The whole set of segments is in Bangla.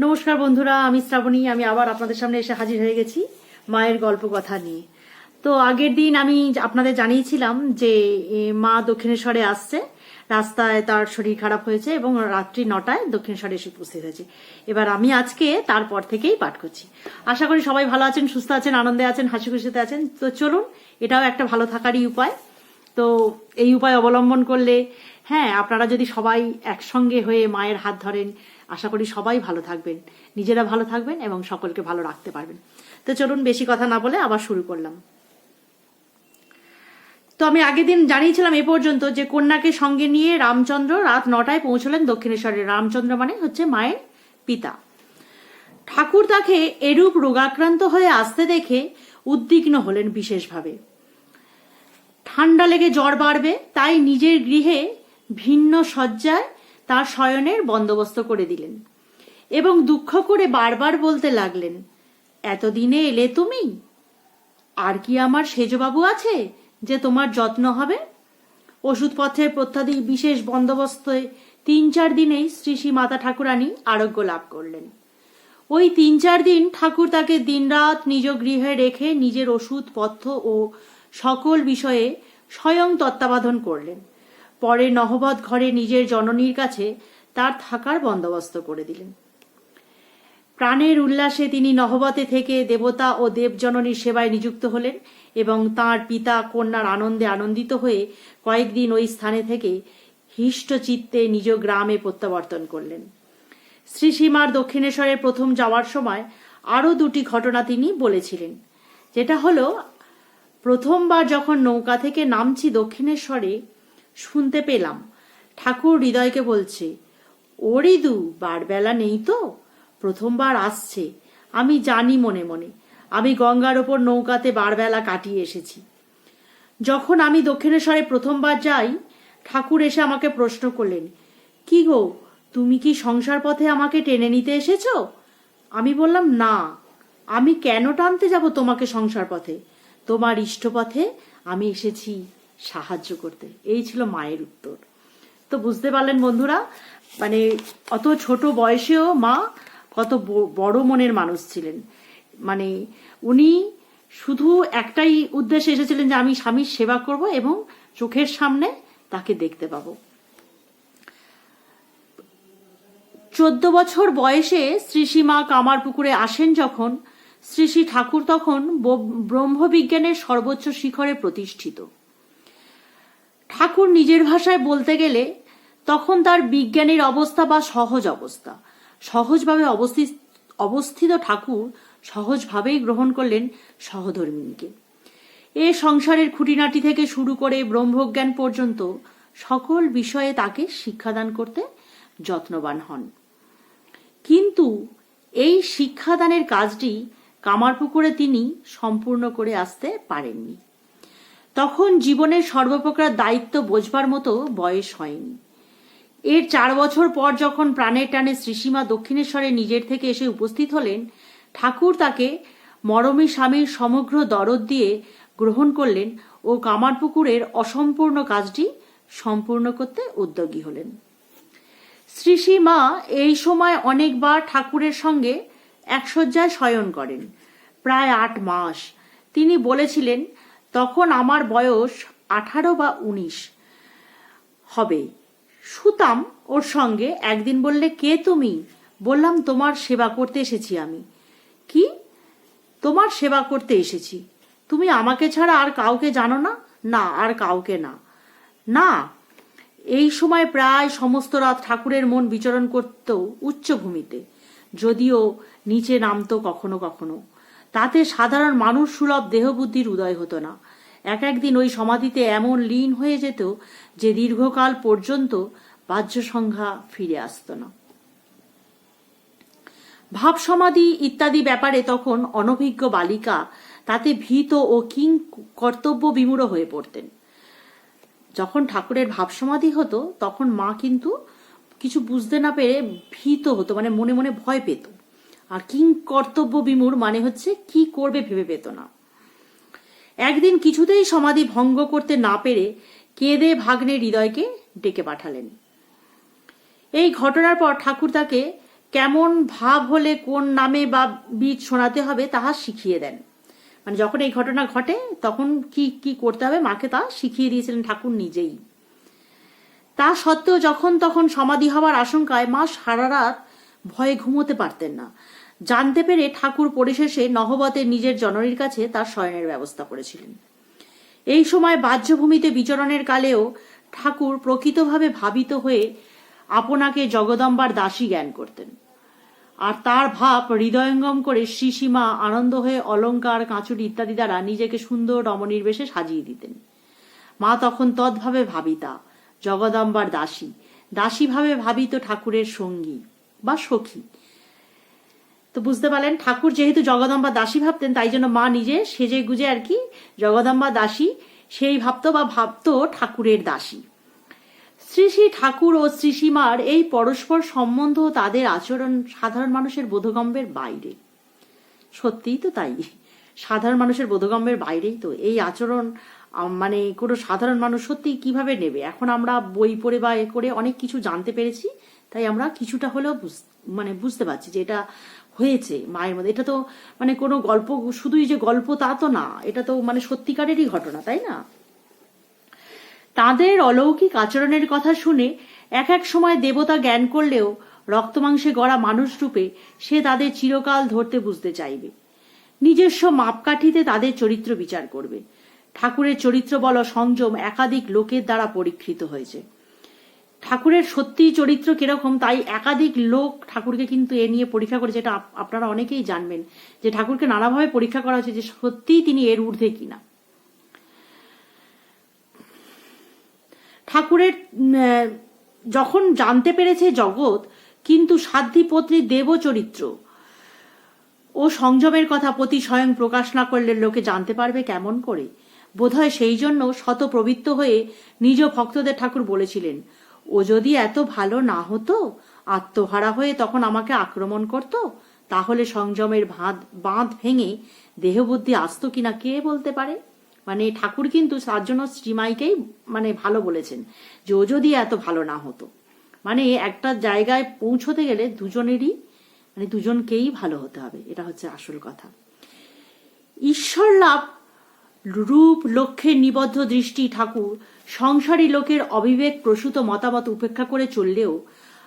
নমস্কার বন্ধুরা, আমি শ্রাবণী। আমি আবার আপনাদের সামনে এসে হাজির হয়ে গেছি মায়ের গল্প কথা নিয়ে। তো আগের দিন আমি আপনাদের জানিয়েছিলাম যে মা দক্ষিণেশ্বরে আসছে, রাস্তায় তার শরীর খারাপ হয়েছে এবং রাত্রি 9টায় দক্ষিণেশ্বরে এসে উপস্থিত হয়েছে। এবার আমি আজকে তারপর থেকেই পাঠ করছি। আশা করি সবাই ভালো আছেন, সুস্থ আছেন, আনন্দে আছেন, হাসি খুশিতে আছেন। তো চলুন, এটাও একটা ভালো থাকারই উপায়। তো এই উপায় অবলম্বন করলে, হ্যাঁ, আপনারা যদি সবাই একসঙ্গে হয়ে মায়ের হাত ধরেন, আশা করি সবাই ভালো থাকবেন, নিজেরা ভালো থাকবেন এবং সকলকে ভালো রাখতে পারবেন। তো চলুন, বেশি কথা না বলে আবার শুরু করলাম। তো আমি আগের দিন জানিয়েছিলাম এ পর্যন্ত যে কন্যাকে সঙ্গে নিয়ে রামচন্দ্র রাত 9টায় পৌঁছলেন দক্ষিণেশ্বরে। রামচন্দ্র মানে হচ্ছে মায়ের পিতা। ঠাকুর তাকে এরূপ রোগাক্রান্ত হয়ে আসতে দেখে উদ্বিগ্ন হলেন বিশেষভাবে। ঠান্ডা লেগে জ্বর বাড়বে, তাই নিজের গৃহে ভিন্ন শয্যায় তার শয়নের বন্দোবস্ত করে দিলেন এবং দুঃখ করে বারবার বলতে লাগলেন, এতদিনে এলে তুমি? আর কি আমার সেজবাবু আছে যে তোমার যত্ন হবে? ওষুধপত্রের প্রত্যাদি বিশেষ বন্দোবস্তে 3-4 দিনেই শ্রী মাতা ঠাকুরানী আরোগ্য লাভ করলেন। ওই 3-4 দিন ঠাকুর তাকে দিনরাত নিজ গৃহে রেখে নিজের ওষুধপত্র ও সকল বিষয়ে স্বয়ং তত্ত্বাবধান করলেন। পরে নহবত ঘরে নিজের জননীর কাছে তার থাকার বন্দোবস্ত করে দিলেন। প্রাণের উল্লাসে তিনি নহবতে থেকে দেবতা ও দেবজননীর সেবায় নিযুক্ত হলেন এবং তাঁর পিতা কন্যার আনন্দে আনন্দিত হয়ে কয়েকদিন ওই স্থানে থেকে হৃষ্ট চিত্তে নিজ গ্রামে প্রত্যাবর্তন করলেন। শ্রীসীমার দক্ষিণেশ্বরে প্রথম যাওয়ার সময় আরও 2টি ঘটনা তিনি বলেছিলেন। যেটা হলো, প্রথমবার যখন নৌকা থেকে নামছি দক্ষিণেশ্বরে, শুনতে পেলাম ঠাকুর হৃদয়কে বলছে, ও ঋদু, বারবেলা নেই তো? প্রথমবার আসছে, আমি জানি মনে মনে। আমি গঙ্গার ওপর নৌকাতে বারবেলা কাটিয়ে এসেছি। যখন আমি দক্ষিণেশ্বরে প্রথমবার যাই, ঠাকুর এসে আমাকে প্রশ্ন করলেন, কি গো, তুমি কি সংসার পথে আমাকে টেনে নিতে এসেছো? আমি বললাম, না, আমি কেন টানতে যাব তোমাকে সংসার পথে? তোমার ইষ্টপথে আমি এসেছি সাহায্য করতে। এই ছিল মায়ের উত্তর। তো বুঝতে পারলেন বন্ধুরা, মানে অত ছোট বয়সেও মা কত বড় মনের মানুষ ছিলেন। মানে উনি শুধু একটাই উদ্দেশ্যে এসেছিলেন যে আমি স্বামীর সেবা করব এবং চোখের সামনে তাকে দেখতে পাবো। 14 বছর বয়সে শ্রীসীমা কামারপুকুরে আসেন যখন, শ্রী ঠাকুর তখন ব্রহ্মবিজ্ঞানের সর্বোচ্চ শিখরে প্রতিষ্ঠিত। ঠাকুর নিজের ভাষায় বলতে গেলে তখন তার বিজ্ঞানীর অবস্থা বা সহজ অবস্থা। সহজভাবে অবস্থিত ঠাকুর সহজভাবেই গ্রহণ করলেন সহধর্মিণীকে। এ সংসারের খুঁটিনাটি থেকে শুরু করে ব্রহ্মজ্ঞান পর্যন্ত সকল বিষয়ে তাকে শিক্ষাদান করতে যত্নবান হন। কিন্তু এই শিক্ষাদানের কাজটি কামারপুকুরে তিনি সম্পূর্ণ করে আসতে পারেননি। তখন জীবনের সর্বপ্রকার দায়িত্ব বোঝবার মতো বয়স হয়নি। এর 4 বছর পর যখন প্রাণের টানে শ্রীসীমা দক্ষিণেশ্বরে নিজের থেকে এসে উপস্থিত হলেন, ঠাকুর তাকে মরমী স্বামীর সমগ্র দরদ দিয়ে গ্রহণ করলেন ও কামারপুকুরের অসম্পূর্ণ কাজটি সম্পূর্ণ করতে উদ্যোগী হলেন। শ্রীসীমা এই সময় অনেকবার ঠাকুরের সঙ্গে এক শয্যায় শয়ন করেন, প্রায় 8 মাস। তিনি বলেছিলেন, তখন আমার বয়স 18 বা 19 হবে। শুতাম ওর সঙ্গে। একদিন বললে, কে তুমি? বললাম, তোমার সেবা করতে এসেছি আমি। কি? তোমার সেবা করতে এসেছি? তুমি আমাকে ছাড়া আর কাউকে জানো না? না, আর কাউকে না। না। এই সময় প্রায় সমস্ত রাত ঠাকুরের মন বিচরণ করত উচ্চভূমিতে, যদিও নিচে নামতো কখনো কখনো। তাতে সাধারণ মানুষ সুলভ দেহবুদ্ধির উদয় হতো না। একদিন ওই সমাধিতে এমন লীন হয়ে যেত যে দীর্ঘকাল পর্যন্ত বাহ্য সংজ্ঞা ফিরে আসত না। ভাব সমাধি ইত্যাদি ব্যাপারে তখন অনভিজ্ঞ বালিকা তাতে ভীত ও কিং কর্তব্য বিমূঢ় হয়ে পড়তেন। যখন ঠাকুরের ভাব সমাধি হতো তখন মা কিন্তু কিছু বুঝতে না পেরে ভীত হতো, মানে মনে মনে ভয় পেত। আর কিং কর্তব্য বিমূঢ় মানে হচ্ছে কি করবে ভেবে পেত না। একদিন কিছুতেই সমাধি ভঙ্গ করতে না পেরে কেঁদে ভাগ্নে হৃদয়কে ডেকে পাঠালেন। এই ঘটনার পর ঠাকুর তাকে কেমন ভাব হলে কোন নামে বা বীজ শোনাতে হবে তাহা শিখিয়ে দেন। মানে যখন এই ঘটনা ঘটে তখন কি কি করতে হবে মাকে তা শিখিয়ে দিয়েছিলেন ঠাকুর নিজেই। তা সত্ত্বেও যখন তখন সমাধি হওয়ার আশঙ্কায় মা সারা রাত ভয়ে ঘুমোতে পারতেন না। জানতে পেরে ঠাকুর পরিশেষে নহবতে নিজের জননীর কাছে তার শয়নের ব্যবস্থা করেছিলেন। এই সময় বাহ্যভূমিতে বিচরণের কালেও ঠাকুর প্রকৃতভাবে ভাবিত হয়ে আপনাকে জগদম্বার দাসী জ্ঞান করতেন, আর তার ভাব হৃদয়ঙ্গম করে শ্রীসীমা আনন্দ হয়ে অলঙ্কার, কাঁচুরি ইত্যাদি দ্বারা নিজেকে সুন্দর রমণীর বেশে সাজিয়ে দিতেন। মা তখন তদ্ভাবে ভাবিতা, জগদম্বার দাসী, দাসীভাবে ভাবিত ঠাকুরের সঙ্গী বা সখী। তো বুঝতে পারলেন, ঠাকুর যেহেতু জগদম্বা দাসী ভাবতেন, তাই জন্য মা নিজে সেজে গুজে আর কি জগদম্বা দাসী সেই ভাবত বা ভাবত ঠাকুরের দাসী। শ্রী শ্রী ঠাকুর ও শ্রীসীমার এই পরস্পর সম্বন্ধ তাদের আচরণ সাধারণ মানুষের বোধগম্যের বাইরে। সত্যিই তো তাই, সাধারণ মানুষের বোধগম্যের বাইরেই তো এই আচরণ। মানে কোনো সাধারণ মানুষ সত্যি কিভাবে নেবে? এখন আমরা বই পড়ে বা এ করে অনেক কিছু জানতে পেরেছি, তাই আমরা কিছুটা হলেও মানে বুঝতে পারছি যে এটা হয়েছে মায়ের মধ্যে। এটা তো মানে কোনো গল্প, শুধুই যে গল্প তা তো না, এটা তো মানে সত্যিকারেরই ঘটনা, তাই না? তাদের অলৌকিক আচরণের কথা শুনে এক এক সময় দেবতা জ্ঞান করলেও রক্তমাংসে গড়া মানুষ রূপে সে তাদের চিরকাল ধরতে বুঝতে চাইবে। নিজস্ব মাপকাঠিতে তাদের চরিত্র বিচার করবে। ঠাকুরের চরিত্র বল সংযম একাধিক লোকের দ্বারা পরীক্ষিত হয়েছে। ঠাকুরের সত্যি চরিত্র কিরকম তাই একাধিক লোক ঠাকুরকে কিন্তু এ নিয়ে পরীক্ষা করেছে। এটা আপনারা অনেকেই জানবেন যে ঠাকুরকে নানাভাবে পরীক্ষা করা হয়েছে যে সত্যিই তিনি এর ঊর্ধ্বে কিনা। ঠাকুরের যখন জানতে পেরেছে জগৎ কিন্তু সাধ্বীপত্রী দেব চরিত্র ও সংযমের কথা প্রতি স্বয়ং প্রকাশ না করলে লোকে জানতে পারবে কেমন করে? বোধহয় সেই জন্য শতপ্রবৃত্ত হয়ে নিজ ভক্তদের ঠাকুর বলেছিলেন, ও যদি এত ভালো না হতো, আত্মহারা হয়ে তখন আমাকে আক্রমণ করত, তাহলে সংযমের বাঁধ ভেঙে দেহবুদ্ধি আসতো কিনা কে বলতে পারে। মানে ঠাকুর কিন্তু তার জন্য শ্রীমাইকেই মানে ভালো বলেছেন যে ও যদি এত ভালো না হতো। মানে একটা জায়গায় পৌঁছতে গেলে দুজনেরই মানে দুজনকেই ভালো হতে হবে, এটা হচ্ছে আসল কথা। ঈশ্বর লাভ রূপ লক্ষ্যে নিবদ্ধ দৃষ্টি ঠাকুর সংসারী লোকের অবিবেক প্রসূত মতামত উপেক্ষা করে চললেও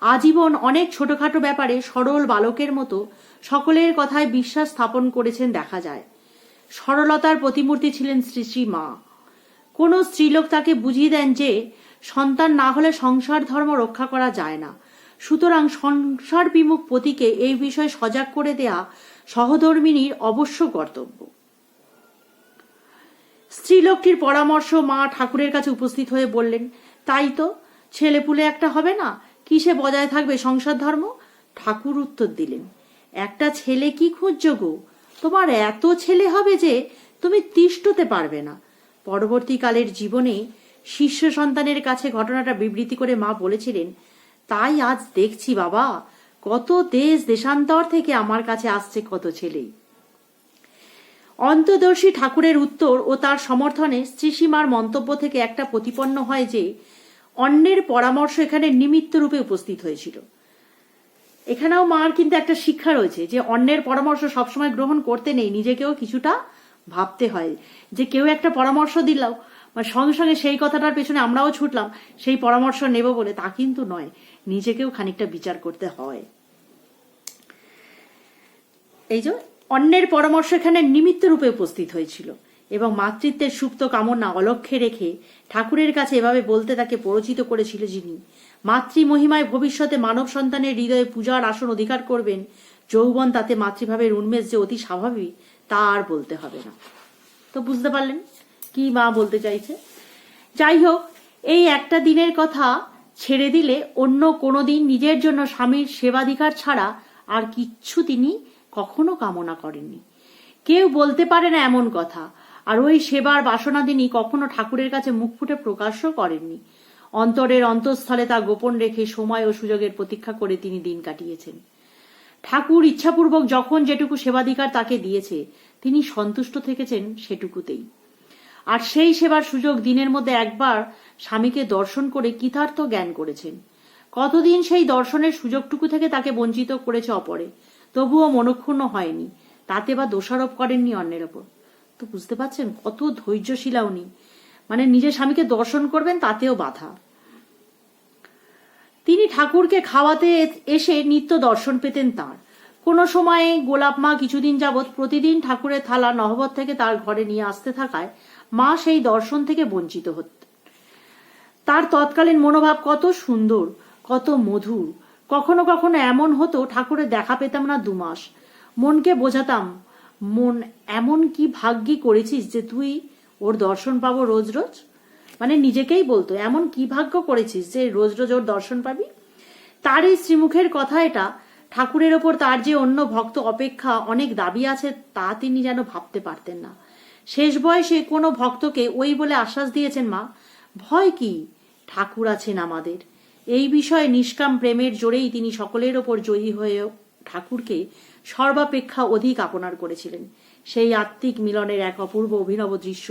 আজীবন অনেক ছোটখাটো ব্যাপারে সরল বালকের মতো সকলের কথায় বিশ্বাস স্থাপন করেছেন দেখা যায়। সরলতার প্রতিমূর্তি ছিলেন শ্রী শ্রী মা। কোনো স্ত্রীলোক তাকে বুঝিয়ে দেন যে সন্তান না হলে সংসার ধর্ম রক্ষা করা যায় না, সুতরাং সংসার বিমুখ পতিকে এই বিষয়ে সজাগ করে দেয়া সহধর্মিনীর অবশ্য কর্তব্য। স্ত্রীলোকটির পরামর্শ মা ঠাকুরের কাছে উপস্থিত হয়ে বললেন, তাই তো, ছেলেপুলে একটা হবে না, কিসে বজায় থাকবে সংসার ধর্ম? ঠাকুর উত্তর দিলেন, একটা ছেলে কি খুঁজছো গো? তোমার এত ছেলে হবে যে তুমি তিষ্ঠতে পারবে না। পরবর্তীকালের জীবনে শিষ্য সন্তানের কাছে ঘটনাটা বিবৃতি করে মা বলেছিলেন, তাই আজ দেখছি বাবা, কত দেশ দেশান্তর থেকে আমার কাছে আসছে কত ছেলে। অন্তর্দর্শী ঠাকুরের উত্তর ও তার সমর্থনে শ্রীসীমার মন্তব্য থেকে একটা প্রতিপন্ন হয় যে অন্যের পরামর্শ এখানে নিমিত্ত রূপে উপস্থিত হয়েছিল। এখানেও মার কিন্তু একটা শিক্ষা রয়েছে যে অন্যের পরামর্শ সবসময় গ্রহণ করতে নেই, নিজেকেও কিছুটা ভাবতে হয় যে কেউ একটা পরামর্শ দিলাম সঙ্গে সঙ্গে সেই কথাটার পেছনে আমরাও ছুটলাম সেই পরামর্শ নেব বলে, তা কিন্তু নয়, নিজেকেও খানিকটা বিচার করতে হয়। এই যে অন্যের পরামর্শ এখানে নিমিত্ত রূপে উপস্থিত হয়েছিল এবং মাতৃত্বের সুপ্ত কামনা অলক্ষ্যে রেখে ঠাকুরের কাছে এভাবে বলতে তাকে পরিচিত করেছিল, যিনি মাতৃমহিমায় ভবিষ্যতে মানব সন্তানের হৃদয়ে পূজার আসন অধিকার করবেন। যৌবন তাতে মাতৃভাবের উন্মেষ যে অতি স্বাভাবিক তা আর বলতে হবে না। তো বুঝতে পারলেন কি মা বলতে চাইছে? যাই হোক, এই একটা দিনের কথা ছেড়ে দিলে অন্য কোনো দিন নিজের জন্য স্বামীর সেবাধিকার ছাড়া আর কিচ্ছু তিনি কখনো কামনা করেননি। কেউ বলতে পারে না এমন কথা। আর ওই সেবার বাসনা তিনি কখনো ঠাকুরের কাছে মুখ ফুটে প্রকাশও করেননি। অন্তরের অন্তঃস্থলে তা গোপন রেখে সময় ও সুযোগের প্রতীক্ষা করে তিনি দিন কাটিয়েছেন। ঠাকুর ইচ্ছাপূর্বক যখন যেটুকু সেবাধিকার তাকে দিয়েছে তিনি সন্তুষ্ট থেকেছেন সেটুকুতেই। আর সেই সেবার সুযোগ দিনের মধ্যে একবার স্বামীকে দর্শন করে কৃতার্থ জ্ঞান করেছেন। কতদিন সেই দর্শনের সুযোগটুকু থেকে তাকে বঞ্চিত করেছে অপরে, তবুও মনক্ষুণ্ণ হয়নি, তাতে বা দোষারোপ করেননি অন্যের ওপর। তো বুঝতে পারছেন কত ধৈর্যশীলা উনি, মানে নিজের স্বামীকে দর্শন করবেন তাতেও বাধা। তিনি ঠাকুরকে খাওয়াতে এসে নিত্য দর্শন পেতেন তার। কোনো সময়ে গোলাপ মা কিছুদিন যাবৎ প্রতিদিন ঠাকুরের থালা নহবত থেকে তার ঘরে নিয়ে আসতে থাকায় মা সেই দর্শন থেকে বঞ্চিত হতেন। তার তৎকালীন মনোভাব কত সুন্দর, কত মধুর। কখনো কখনো এমন হতো ঠাকুরের দেখা পেতাম না 2 মাস। মনকে বোঝাতাম, মন এমন কি ভাগ্যি করেছিস যে তুই ওর দর্শন পাবো রোজ রোজ। মানে নিজেকেই বলতো, এমন কি ভাগ্য করেছিস যে রোজ রোজ ওর দর্শন পাবি। তার এই শ্রীমুখের কথা এটা। ঠাকুরের ওপর তার যে অন্য ভক্ত অপেক্ষা অনেক দাবি আছে তা তিনি যেন ভাবতে পারতেন না। শেষ বয়সে কোনো ভক্তকে ওই বলে আশ্বাস দিয়েছেন মা, ভয় কি, ঠাকুর আছেন আমাদের। এই বিষয়ে নিষ্কাম প্রেমের জোরেই তিনি সকলের ওপর জয়ী হয়ে ঠাকুরকে সর্বাপেক্ষা অধিক আপনার করেছিলেন। সেই আত্মিক মিলনের এক অপূর্ব অভিনব দৃশ্য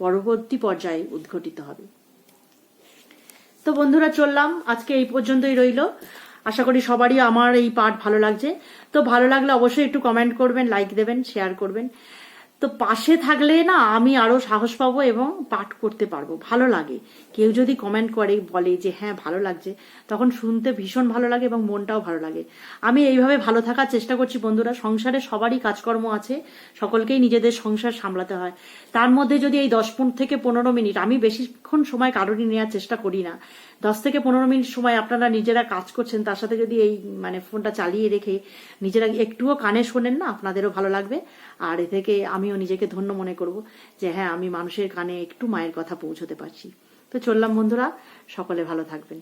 পরবর্তী পর্যায়ে উদ্ঘটিত হবে। তো বন্ধুরা চললাম, আজকে এই পর্যন্তই রইল। আশা করি সবারই আমার এই পাঠ ভালো লাগছে। তো ভালো লাগলে অবশ্যই একটু কমেন্ট করবেন, লাইক দেবেন, শেয়ার করবেন। তো পাশে থাকলে না আমি আরো সাহস পাবো এবং পাঠ করতে পারবো। ভালো লাগে কেউ যদি কমেন্ট করে বলে যে হ্যাঁ ভালো লাগছে, তখন শুনতে ভীষণ ভালো লাগে এবং মনটাও ভালো লাগে। আমি এইভাবে ভালো থাকার চেষ্টা করছি বন্ধুরা। সংসারে সবারই কাজকর্ম আছে, সকলকেই নিজেদের সংসার সামলাতে হয়। তার মধ্যে যদি এই 10 থেকে 15 মিনিট, আমি বেশিক্ষণ সময় কারোরই নেওয়ার চেষ্টা করি না, 10 থেকে 15 মিনিট সময় আপনারা নিজেরা কাজ করছেন, তার সাথে যদি এই মানে ফোনটা চালিয়ে রেখে নিজেরা একটুও কানে শোনেন না, আপনাদেরও ভালো লাগবে। আর এ থেকে আমিও নিজেকে ধন্য মনে করব যে হ্যাঁ আমি মানুষের কানে একটু মায়ের কথা পৌঁছতে পারছি। তো চললাম বন্ধুরা, সকলে ভালো থাকবেন।